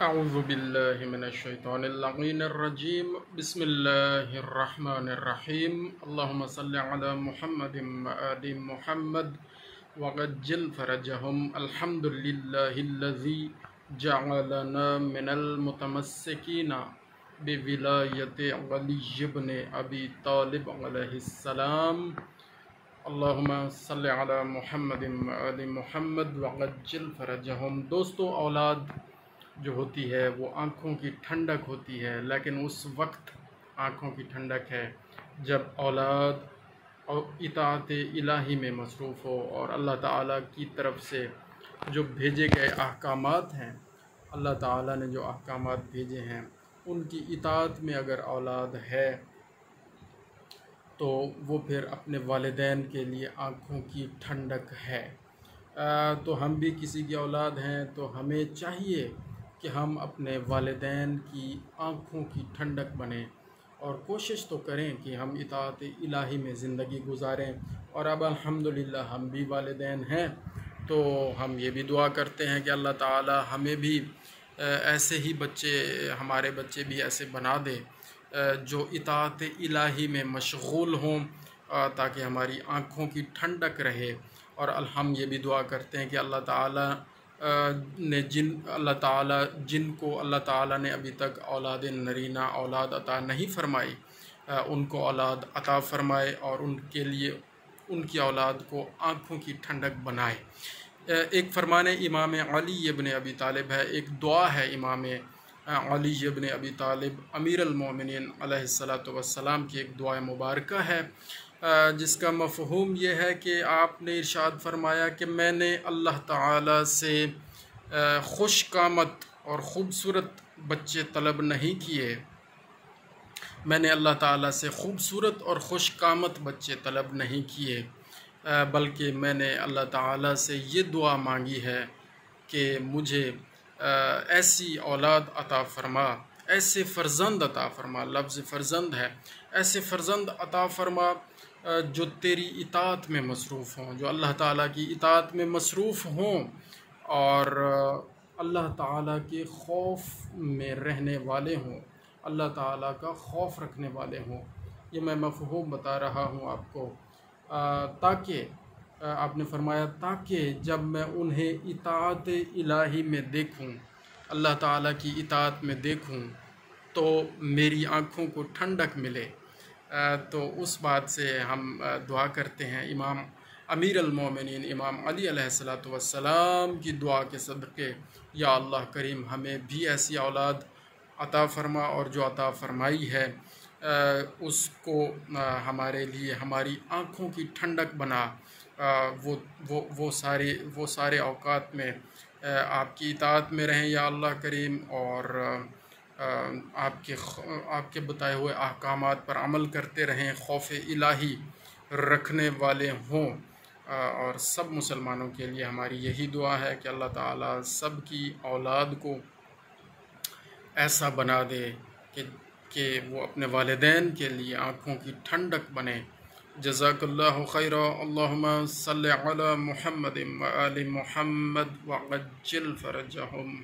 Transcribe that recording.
اعوذ باللہ من الشیطان اللعین الرجیم بسم اللہ الرحمن الرحیم اللہم صلی علی محمد وآل محمد وعجل فرجہم الحمدللہ الذی جعلنا من المتمسکین بولایت علی بن ابی طالب علیہ السلام اللہم صلی علی محمد وآل محمد وعجل فرجہم۔ دوستو، اولاد جو ہوتی ہے وہ آنکھوں کی ٹھنڈک ہوتی ہے، لیکن اس وقت آنکھوں کی ٹھنڈک ہے جب اولاد اطاعت الہی میں مصروف ہو اور اللہ تعالیٰ کی طرف سے جو بھیجے گئے احکامات ہیں، اللہ تعالیٰ نے جو احکامات بھیجے ہیں ان کی اطاعت میں اگر اولاد ہے تو وہ پھر اپنے والدین کے لیے آنکھوں کی ٹھنڈک ہے۔ تو ہم بھی کسی کی اولاد ہیں تو ہمیں چاہیے کہ ہم اپنے والدین کی آنکھوں کی ٹھنڈک بنیں اور کوشش تو کریں کہ ہم اطاعت الہی میں زندگی گزاریں۔ اور اب الحمدللہ ہم بھی والدین ہیں تو ہم یہ بھی دعا کرتے ہیں کہ اللہ تعالی ہمیں بھی ایسے ہی ہمارے بچے بھی ایسے بنا دے جو اطاعت الہی میں مشغول ہوں، تاکہ ہماری آنکھوں کی ٹھنڈک رہے۔ اور ہم یہ بھی دعا کرتے ہیں کہ اللہ تعالی نے جن کو اللہ تعالیٰ نے ابھی تک اولاد نرینہ اولاد عطا نہیں فرمائی، ان کو اولاد عطا فرمائے اور ان کے لیے ان کی اولاد کو آنکھوں کی ٹھنڈک بنائے۔ ایک فرمان امام علی بن ابی طالب ہے، ایک دعا ہے امام علی بن ابی طالب امیر المومنین علیہ السلام کی ایک دعا مبارکہ ہے، جس کا مفہوم یہ ہے کہ آپ نے ارشاد فرمایا کہ میں نے اللہ تعالیٰ سے خوش قامت اور خوبصورت بچے طلب نہیں کیے، میں نے اللہ تعالیٰ سے خوبصورت اور خوش قامت بچے طلب نہیں کیے، بلکہ میں نے اللہ تعالیٰ سے یہ دعا مانگی ہے کہ مجھے ایسی اولاد عطا فرما، ایسے فرزند عطا فرما، لفظ فرزند ہے، ایسے فرزند عطا فرما جو تیری اطاعت میں مصروف ہوں، جو اللہ تعالیٰ کی اطاعت میں مصروف ہوں اور اللہ تعالیٰ کے خوف میں رہنے والے ہوں، اللہ تعالیٰ کا خوف رکھنے والے ہوں۔ یہ میں مفہوم بتا رہا ہوں آپ کو، تاکہ آپ نے فرمایا تاکہ جب میں انہیں اطاعت الہی میں دیکھوں، اللہ تعالیٰ کی اطاعت میں دیکھوں تو میری آنکھوں کو ٹھنڈک ملے۔ تو اس بات سے ہم دعا کرتے ہیں امام امیر المومنین امام علی علیہ السلام کی دعا کے صدقے، یا اللہ کریم ہمیں بھی ایسی اولاد عطا فرما، اور جو عطا فرمائی ہے اس کو ہمارے لیے ہماری آنکھوں کی ٹھنڈک بنا، وہ سارے اوقات میں آپ کی اطاعت میں رہیں یا اللہ کریم، اور آپ کے بتائے ہوئے احکامات پر عمل کرتے رہیں، خوف الہی رکھنے والے ہوں۔ اور سب مسلمانوں کے لیے ہماری یہی دعا ہے کہ اللہ تعالیٰ سب کی اولاد کو ایسا بنا دے کہ وہ اپنے والدین کے لیے آنکھوں کی ٹھنڈک بنے۔ جزاک اللہ خیرا، اللہم صلی علی محمد وآل محمد وعجل فرجہم۔